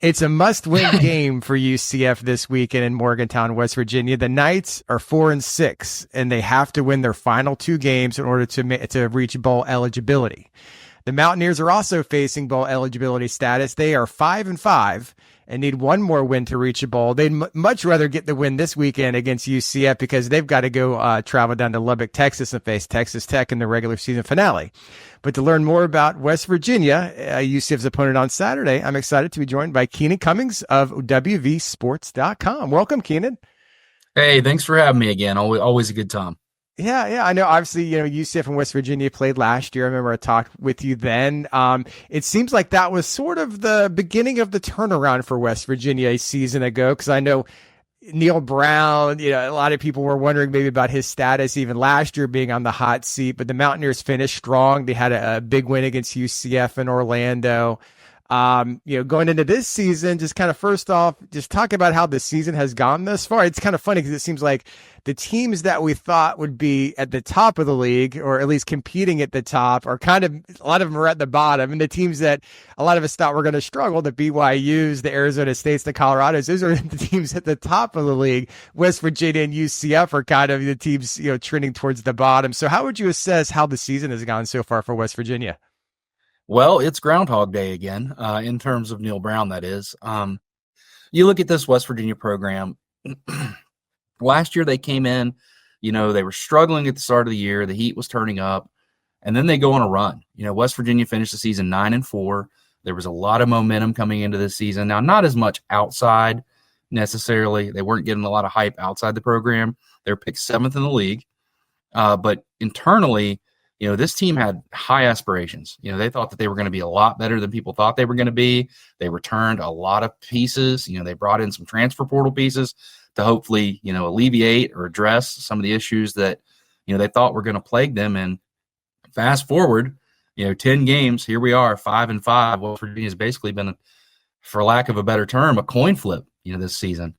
It's a must-win game for UCF this weekend in Morgantown, West Virginia. The Knights are 4-6, and they have to win their final two games in order to reach bowl eligibility. The Mountaineers are also facing bowl eligibility status. They are 5-5 and need one more win to reach a bowl. They'd much rather get the win this weekend against UCF because they've got to go travel down to Lubbock, Texas, and face Texas Tech in the regular season finale. But to learn more about West Virginia, UCF's opponent on Saturday, I'm excited to be joined by Keenan Cummings of WVSports.com. Welcome, Keenan. Hey, thanks for having me again. Always a good time. Yeah. I know, obviously, UCF and West Virginia played last year. I remember I talked with you then. It seems like that was sort of the beginning of the turnaround for West Virginia a season ago, because I know Neil Brown, a lot of people were wondering maybe about his status even last year being on the hot seat, but the Mountaineers finished strong. They had a big win against UCF in Orlando. Going into this season, just kind of first off, just talk about how the season has gone thus far. It's kind of funny because it seems like the teams that we thought would be at the top of the league, or at least competing at the top, are kind of, a lot of them are at the bottom. And the teams that a lot of us thought were going to struggle, the BYUs, the Arizona States, the Colorados, those are the teams at the top of the league. West Virginia and UCF are kind of the teams, trending towards the bottom. So how would you assess how the season has gone so far for West Virginia? Well, it's Groundhog Day again, in terms of Neil Brown, that is. You look at this West Virginia program. Last year they came in, they were struggling at the start of the year. The heat was turning up, and then they go on a run. West Virginia finished the season 9-4. There was a lot of momentum coming into this season. Now, not as much outside necessarily. They weren't getting a lot of hype outside the program. They were picked 7th in the league. But internally, this team had high aspirations. They thought that they were going to be a lot better than people thought they were going to be. They returned a lot of pieces. They brought in some transfer portal pieces to hopefully, alleviate or address some of the issues that, they thought were going to plague them. And fast forward, 10 games, here we are, 5-5. West Virginia's basically been, for lack of a better term, a coin flip, this season.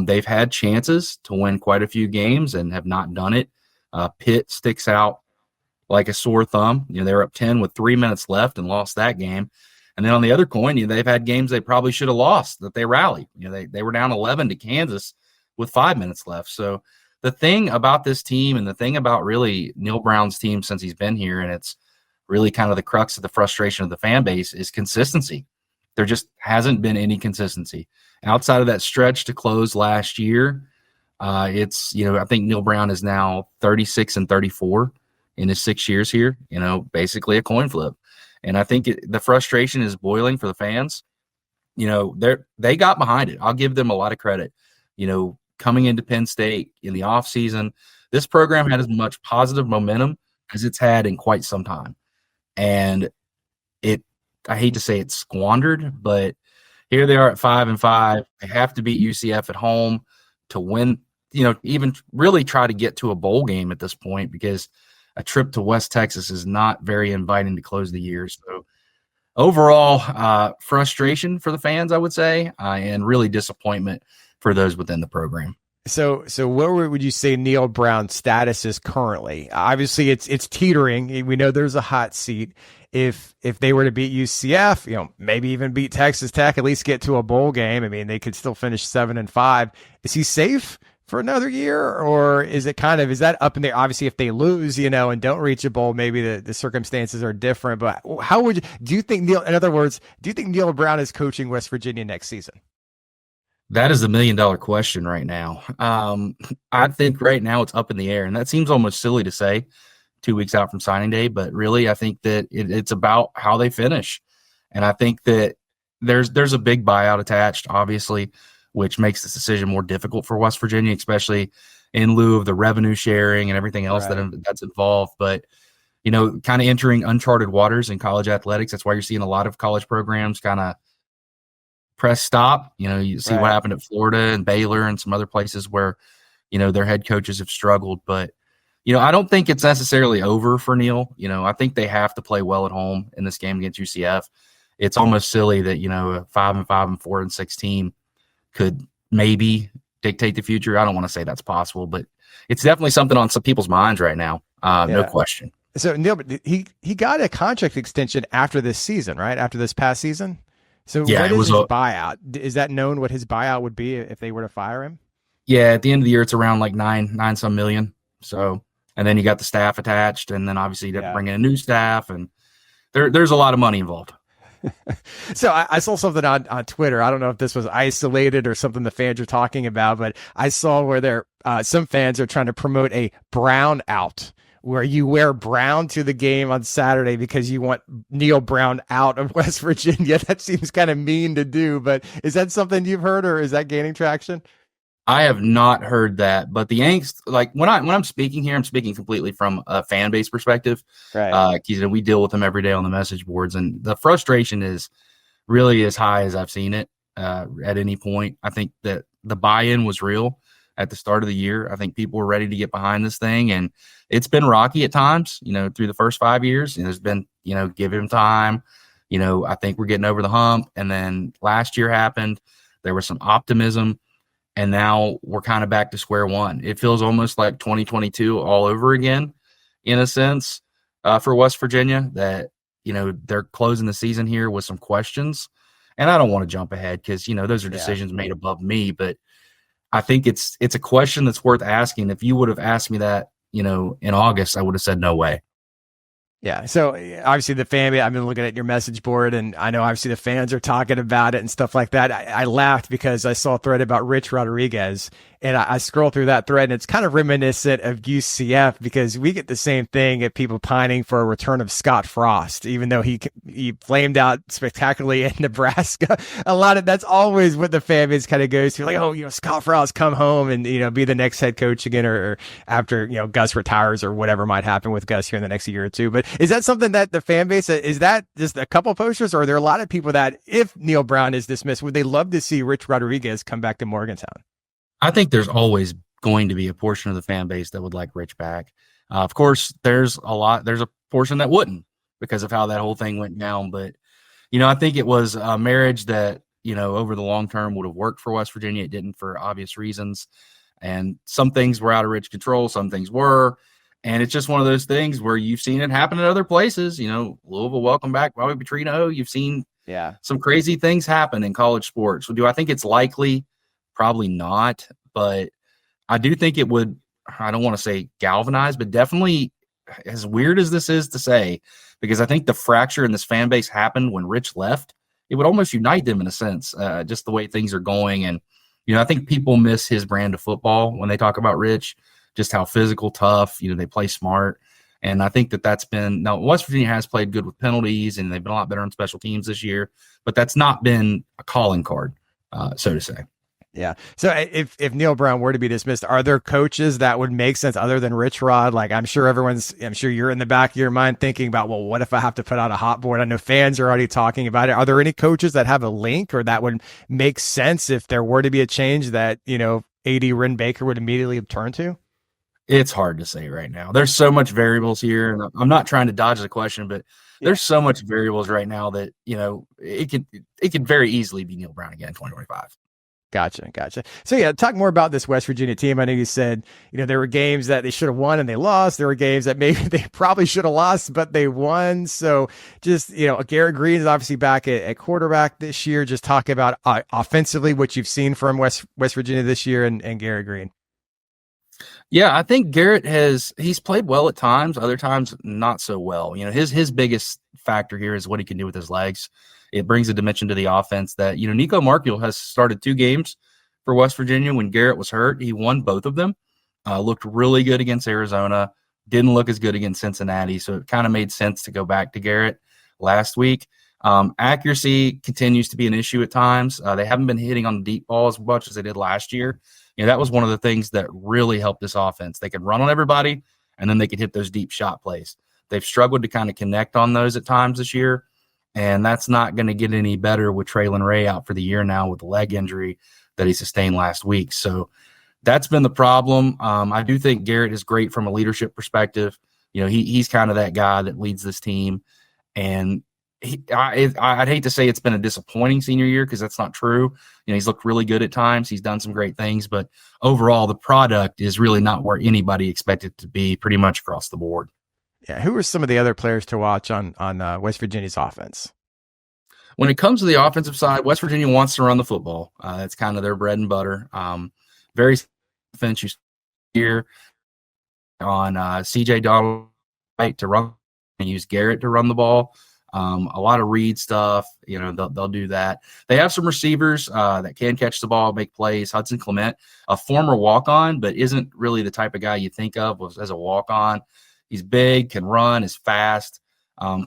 They've had chances to win quite a few games and have not done it. Pitt sticks out like a sore thumb. They were up 10 with 3 minutes left and lost that game. And then on the other coin, they've had games they probably should have lost that they rallied. They were down 11 to Kansas with 5 minutes left. So the thing about this team, and the thing about really Neil Brown's team since he's been here, and it's really kind of the crux of the frustration of the fan base, is consistency. There just hasn't been any consistency. Outside of that stretch to close last year, it's, I think Neil Brown is now 36-34 in his 6 years here, basically a coin flip. And I think the frustration is boiling for the fans. They got behind it. I'll give them a lot of credit. Coming into Penn State in the offseason, this program had as much positive momentum as it's had in quite some time. And I hate to say it's squandered, but here they are at 5-5. They have to beat UCF at home to win, even really try to get to a bowl game at this point, because a trip to West Texas is not very inviting to close the year. So overall, frustration for the fans, I would say, and really disappointment for those within the program. So where would you say Neil Brown's status is currently? Obviously, it's teetering. We know there's a hot seat. If they were to beat UCF, maybe even beat Texas Tech, at least get to a bowl game. I mean, they could still finish 7-5. Is he safe for another year, or is that up in there? Obviously, if they lose, and don't reach a bowl, maybe the circumstances are different. But do you think Neil Brown is coaching West Virginia next season? That is the $1 million question right now. I think right now it's up in the air, and that seems almost silly to say 2 weeks out from signing day, but really I think that it's about how they finish. And I think that there's a big buyout attached, obviously, which makes this decision more difficult for West Virginia, especially in lieu of the revenue sharing and everything else that's involved. But, kind of entering uncharted waters in college athletics. That's why you're seeing a lot of college programs kind of press stop. You see what happened at Florida and Baylor and some other places where, their head coaches have struggled. But, I don't think it's necessarily over for Neil. I think they have to play well at home in this game against UCF. It's almost silly that, a 5-5 and 4-6 team could maybe dictate the future. I don't want to say that's possible, but it's definitely something on some people's minds right now. No question. So Neil, he got a contract extension after this season, right? After this past season. So Yeah, what it is was his a buyout? Is that known what his buyout would be if they were to fire him? yeah. At the end of the year, it's around like nine some million. So, and then you got the staff attached, and then obviously you have to Yeah. bring in a new staff, and there's a lot of money involved. So I saw something on Twitter. I don't know if this was isolated or something the fans are talking about, but I saw where some fans are trying to promote a brown out, where you wear brown to the game on Saturday because you want Neil Brown out of West Virginia. That seems kind of mean to do, but is that something you've heard, or is that gaining traction? I have not heard that, but the angst, like when I'm speaking here, I'm speaking completely from a fan base perspective. Right. We deal with them every day on the message boards, and the frustration is really as high as I've seen it at any point. I think that the buy-in was real at the start of the year. I think people were ready to get behind this thing, and it's been rocky at times. Through the first 5 years, there's been give him time. I think we're getting over the hump, and then last year happened. There was some optimism. And now we're kind of back to square one. It feels almost like 2022 all over again, in a sense, for West Virginia, that, they're closing the season here with some questions. And I don't want to jump ahead because, those are decisions made above me. But I think it's a question that's worth asking. If you would have asked me that, in August, I would have said no way. Yeah. So obviously the fan, I've been looking at your message board, and I know obviously the fans are talking about it and stuff like that. I laughed because I saw a thread about Rich Rodriguez, and I scroll through that thread, and it's kind of reminiscent of UCF because we get the same thing at people pining for a return of Scott Frost, even though he flamed out spectacularly in Nebraska. That's always what the fan base kind of goes to, like, oh, Scott Frost come home and be the next head coach again, or after Gus retires or whatever might happen with Gus here in the next year or two. But is that something that the fan base, is that just a couple posters, or are there a lot of people that if Neil Brown is dismissed, would they love to see Rich Rodriguez come back to Morgantown? I think there's always going to be a portion of the fan base that would like Rich back. Of course, there's a portion that wouldn't because of how that whole thing went down. But, I think it was a marriage that, over the long term would have worked for West Virginia. It didn't for obvious reasons. And some things were out of Rich's control. Some things were. And it's just one of those things where you've seen it happen in other places. Louisville, welcome back, Bobby Petrino. You've seen some crazy things happen in college sports. Do I think it's likely? Probably not, but I do think it would, I don't want to say galvanize, but definitely, as weird as this is to say, because I think the fracture in this fan base happened when Rich left. It would almost unite them in a sense, just the way things are going. And, I think people miss his brand of football when they talk about Rich, just how physical, tough, they play smart. And I think that's been, now West Virginia has played good with penalties and they've been a lot better on special teams this year, but that's not been a calling card, so to say. Yeah. So if Neil Brown were to be dismissed, are there coaches that would make sense other than Rich Rod? Like I'm sure you're in the back of your mind thinking about, well, what if I have to put out a hot board? I know fans are already talking about it. Are there any coaches that have a link or that would make sense if there were to be a change that, A.D. Ren Baker would immediately turn to? It's hard to say right now. There's so much variables here, and I'm not trying to dodge the question, but there's so much variables right now that, it could very easily be Neil Brown again in 2025. Gotcha. So talk more about this West Virginia team. I know you said, there were games that they should have won and they lost. There were games that maybe they probably should have lost, but they won. So just, Garrett Green is obviously back at quarterback this year. Just talk about offensively what you've seen from West Virginia this year and Garrett Green. Yeah, I think Garrett he's played well at times, other times not so well. His biggest factor here is what he can do with his legs. It brings a dimension to the offense that, Nico Markule has started 2 games for West Virginia when Garrett was hurt. He won both of them, looked really good against Arizona, didn't look as good against Cincinnati. So it kind of made sense to go back to Garrett last week. Accuracy continues to be an issue at times. They haven't been hitting on the deep ball as much as they did last year. That was one of the things that really helped this offense. They could run on everybody, and then they could hit those deep shot plays. They've struggled to kind of connect on those at times this year. And that's not going to get any better with Traylon Ray out for the year now with the leg injury that he sustained last week. So that's been the problem. I do think Garrett is great from a leadership perspective. He's kind of that guy that leads this team. And I'd hate to say it's been a disappointing senior year because that's not true. He's looked really good at times. He's done some great things. But overall, the product is really not where anybody expected it to be pretty much across the board. Yeah, who are some of the other players to watch on West Virginia's offense? When it comes to the offensive side, West Virginia wants to run the football. That's kind of their bread and butter. Very defense you here on C.J. Donald to run and use Garrett to run the ball. A lot of read stuff, they'll do that. They have some receivers that can catch the ball, make plays. Hudson Clement, a former walk-on, but isn't really the type of guy you think of as a walk-on. He's big, can run, is fast.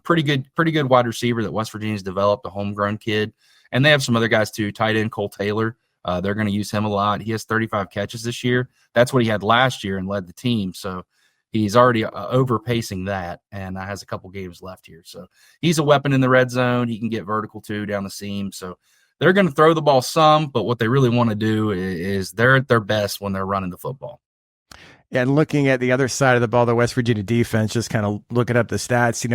Pretty good wide receiver that West Virginia's developed, a homegrown kid. And they have some other guys too. Tight end Cole Taylor. They're going to use him a lot. He has 35 catches this year. That's what he had last year and led the team. So he's already overpacing that and has a couple games left here. So he's a weapon in the red zone. He can get vertical too down the seam. So they're going to throw the ball some, but what they really want to do is they're at their best when they're running the football. Yeah, and looking at the other side of the ball, the West Virginia defense, just kind of looking up the stats,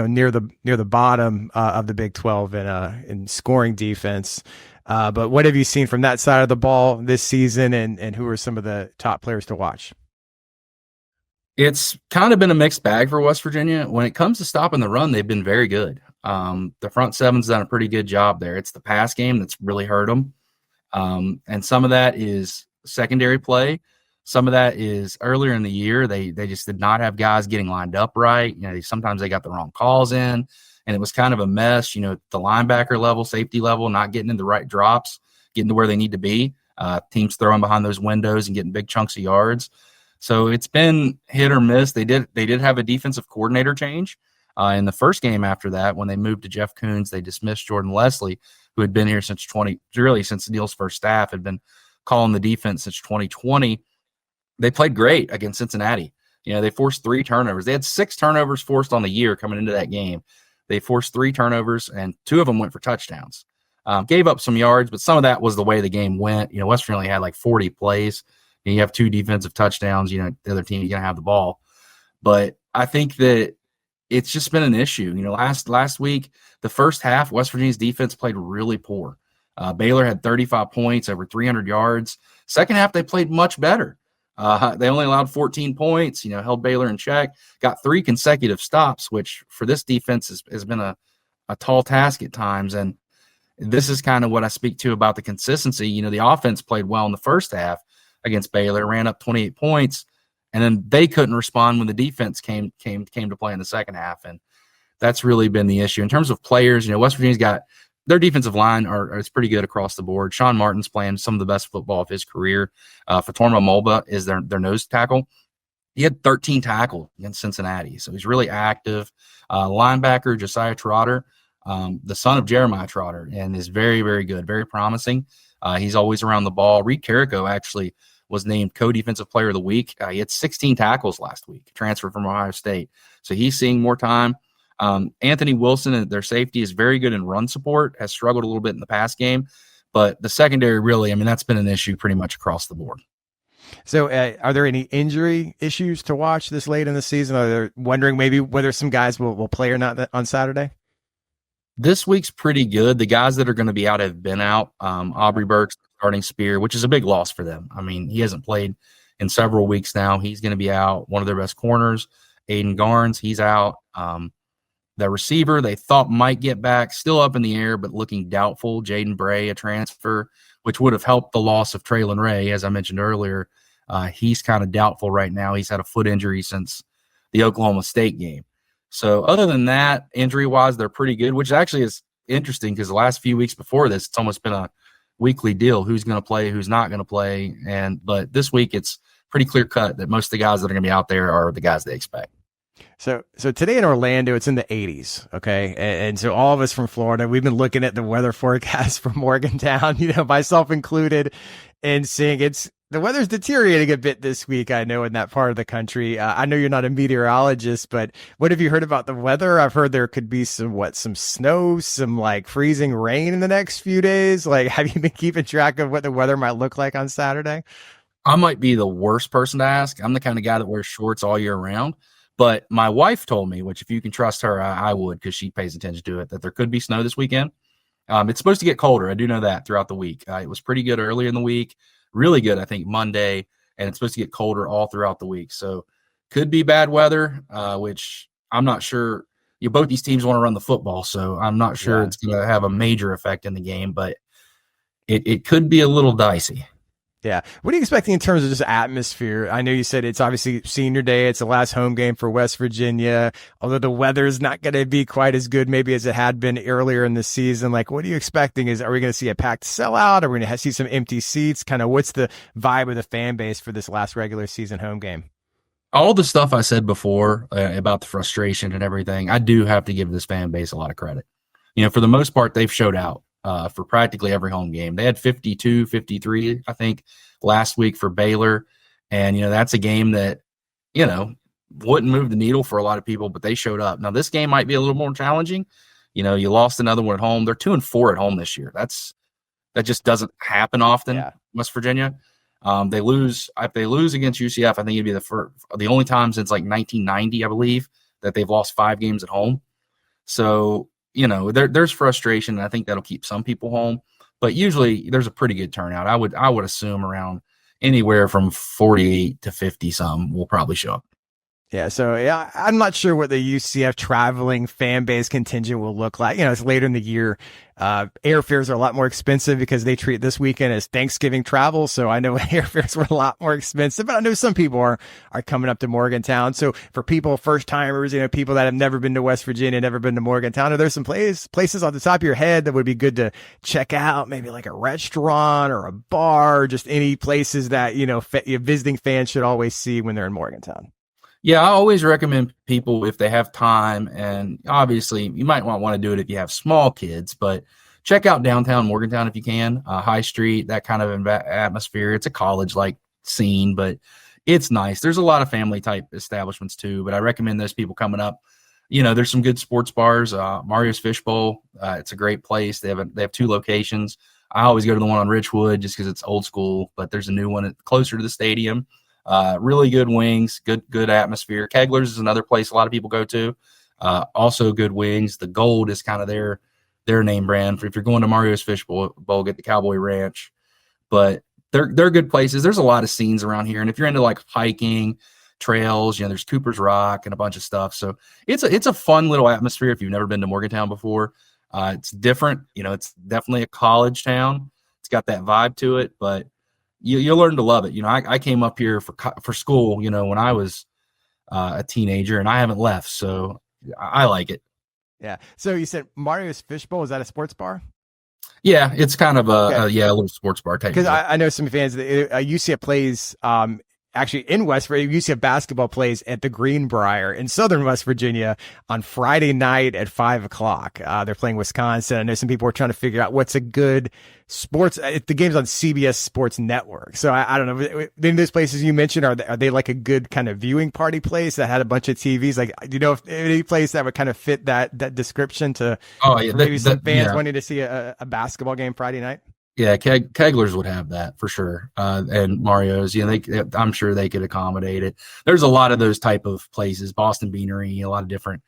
near the bottom of the Big 12 in scoring defense. But what have you seen from that side of the ball this season, and who are some of the top players to watch? It's kind of been a mixed bag for West Virginia. When it comes to stopping the run, they've been very good. The front seven's done a pretty good job there. It's the pass game that's really hurt them. And some of that is secondary play. Some of that is earlier in the year, they just did not have guys getting lined up right. Sometimes they got the wrong calls in, and it was kind of a mess. The linebacker level, safety level, not getting in the right drops, getting to where they need to be. Teams throwing behind those windows and getting big chunks of yards. So it's been hit or miss. They did have a defensive coordinator change in the first game. After that, when they moved to Jeff Coons, they dismissed Jordan Leslie, who had been here since Neal's first staff, had been calling the defense since 2020. They played great against Cincinnati. They forced 3 turnovers. They had 6 turnovers forced on the year coming into that game. They forced 3 turnovers, and 2 of them went for touchdowns. Gave up some yards, but some of that was the way the game went. West Virginia had like 40 plays. You have 2 defensive touchdowns. The other team is going to have the ball. But I think that it's just been an issue. Last week, the first half, West Virginia's defense played really poor. Baylor had 35 points, over 300 yards. Second half, they played much better. They only allowed 14 points, held Baylor in check, got 3 consecutive stops, which for this defense has been a tall task at times. And this is kind of what I speak to about the consistency. The offense played well in the first half against Baylor, ran up 28 points, and then they couldn't respond when the defense came to play in the second half. And that's really been the issue. In terms of players, West Virginia's got their defensive line is pretty good across the board. Sean Martin's playing some of the best football of his career. Fatorma Mulba is their nose tackle. He had 13 tackles against Cincinnati, so he's really active. Linebacker Josiah Trotter, the son of Jeremiah Trotter, and is very, very good, very promising. He's always around the ball. Reed Carrico actually was named co-defensive player of the week. He had 16 tackles last week, transferred from Ohio State. So he's seeing more time. Anthony Wilson, their safety, is very good in run support, has struggled a little bit in the pass game. But the secondary really, that's been an issue pretty much across the board. So are there any injury issues to watch this late in the season? Are they wondering maybe whether some guys will play or not on Saturday? This week's pretty good. The guys that are going to be out have been out. Aubrey Burks starting Spear, which is a big loss for them. He hasn't played in several weeks now. He's going to be out. One of their best corners, Aiden Garnes, he's out. The receiver they thought might get back, still up in the air, but looking doubtful. Jaden Bray, a transfer, which would have helped the loss of Traylon Ray, as I mentioned earlier. He's kind of doubtful right now. He's had a foot injury since the Oklahoma State game. So other than that, injury-wise, they're pretty good, which actually is interesting because the last few weeks before this, it's almost been a weekly deal. Who's going to play, who's not going to play. But this week, it's pretty clear-cut that most of the guys that are going to be out there are the guys they expect. So today in Orlando, it's in the 80s, okay? And so all of us from Florida, we've been looking at the weather forecast for Morgantown, myself included, and seeing the weather's deteriorating a bit this week, I know, in that part of the country. I know you're not a meteorologist, but what have you heard about the weather? I've heard there could be some snow, some freezing rain in the next few days. Have you been keeping track of what the weather might look like on Saturday? I might be the worst person to ask. I'm the kind of guy that wears shorts all year round. But my wife told me, which if you can trust her, I would, because she pays attention to it, that there could be snow this weekend. It's supposed to get colder. I do know that throughout the week. It was pretty good earlier in the week, really good, I think, Monday, and it's supposed to get colder all throughout the week. So could be bad weather, which I'm not sure both these teams want to run the football, so I'm not sure Yeah. it's going to have a major effect in the game, but it could be a little dicey. Yeah. What are you expecting in terms of just atmosphere? I know you said it's obviously senior day. It's the last home game for West Virginia, although the weather's not going to be quite as good maybe as it had been earlier in the season. Like, what are you expecting? Are we going to see a packed sellout? Are we going to see some empty seats? Kind of what's the vibe of the fan base for this last regular season home game? All the stuff I said before about the frustration and everything, I do have to give this fan base a lot of credit. For the most part, they've showed out for practically every home game. They had 52, 53, I think, last week for Baylor. And, that's a game that, wouldn't move the needle for a lot of people, but they showed up. Now, this game might be a little more challenging. You lost another one at home. They're 2-4 at home this year. That just doesn't happen often, West Virginia. They lose. If they lose against UCF, I think it'd be the only time since like 1990, I believe, that they've lost 5 games at home. So, there's frustration, and I think that'll keep some people home. But usually there's a pretty good turnout. I would assume around anywhere from 48 to 50 some will probably show up. Yeah, so I'm not sure what the UCF traveling fan base contingent will look like. It's later in the year. Airfares are a lot more expensive because they treat this weekend as Thanksgiving travel. So I know airfares were a lot more expensive, but I know some people are coming up to Morgantown. So for people, first timers, people that have never been to West Virginia, never been to Morgantown, are there some places off the top of your head that would be good to check out? Maybe like a restaurant or a bar, just any places that, visiting fans should always see when they're in Morgantown. Yeah, I always recommend people, if they have time, and obviously you might not want to do it if you have small kids, but check out downtown Morgantown if you can, High Street, that kind of atmosphere. It's a college-like scene, but it's nice. There's a lot of family-type establishments too, but I recommend those people coming up. There's some good sports bars. Mario's Fishbowl, it's a great place. They have 2 locations. I always go to the one on Richwood just because it's old school, but there's a new one closer to the stadium. Really good wings, good atmosphere. Kegler's is another place a lot of people go to. Also good wings. The Gold is kind of their name brand. If you're going to Mario's Fish Bowl, get the Cowboy Ranch. But they're good places. There's a lot of scenes around here. And if you're into like hiking, trails, there's Cooper's Rock and a bunch of stuff. So it's a fun little atmosphere if you've never been to Morgantown before. It's different. It's definitely a college town. It's got that vibe to it, but you'll learn to love it. I came up here for school, when I was a teenager, and I haven't left. So I like it. Yeah. So you said Mario's Fishbowl. Is that a sports bar? Yeah, it's kind of a little sports bar type. Because I know some fans that UCF plays actually in West Virginia. UCF basketball plays at the Greenbrier in Southern West Virginia on Friday night at 5:00. They're playing Wisconsin. I know some people are trying to figure out what's a good sports. The game's on CBS Sports Network. So I don't know. In those places you mentioned, are they like a good kind of viewing party place that had a bunch of TVs? Like, do you know if any place that would kind of fit that description to maybe some fans wanting to see a basketball game Friday night? Yeah, Kegler's would have that for sure, and Mario's. I'm sure they could accommodate it. There's a lot of those type of places, Boston Beanery, a lot of different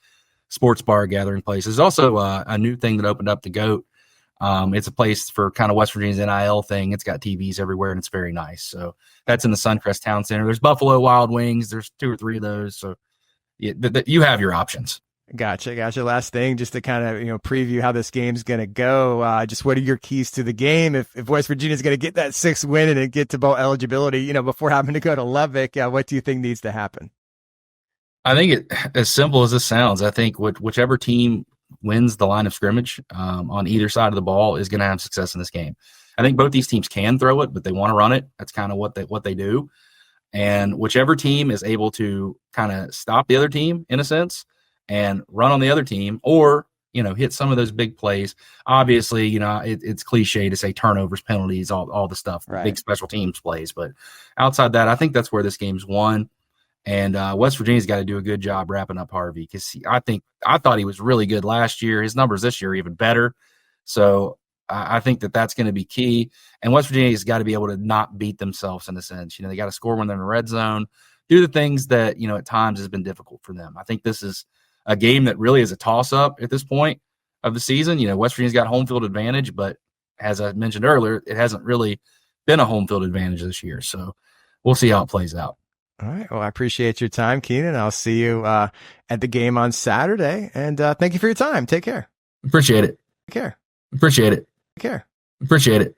sports bar gathering places. There's also a new thing that opened up, the Goat. It's a place for kind of West Virginia's NIL thing. It's got TVs everywhere, and it's very nice. So that's in the Suncrest Town Center. There's Buffalo Wild Wings. There's 2 or 3 of those. So you have your options. Gotcha. Last thing, just to kind of, preview how this game's going to go. Just what are your keys to the game? If West Virginia's going to get that 6th win and get to bowl eligibility, before having to go to Lubbock, what do you think needs to happen? I think it, as simple as this sounds, I think whichever team wins the line of scrimmage on either side of the ball is going to have success in this game. I think both these teams can throw it, but they want to run it. That's kind of what they do. And whichever team is able to kind of stop the other team in a sense and run on the other team, or, hit some of those big plays. Obviously, it's cliche to say turnovers, penalties, all the stuff, right. Big special teams plays. But outside that, I think that's where this game's won. And West Virginia's got to do a good job wrapping up Harvey, because I thought he was really good last year. His numbers this year are even better. So I think that's going to be key. And West Virginia's got to be able to not beat themselves in a sense. They got to score when they're in the red zone, do the things that, at times has been difficult for them. I think this is a game that really is a toss-up at this point of the season. West Virginia's got home field advantage, but as I mentioned earlier, it hasn't really been a home field advantage this year. So we'll see how it plays out. All right. Well, I appreciate your time, Keenan. I'll see you at the game on Saturday. And thank you for your time. Take care. Appreciate it. Take care. Appreciate it. Take care. Appreciate it.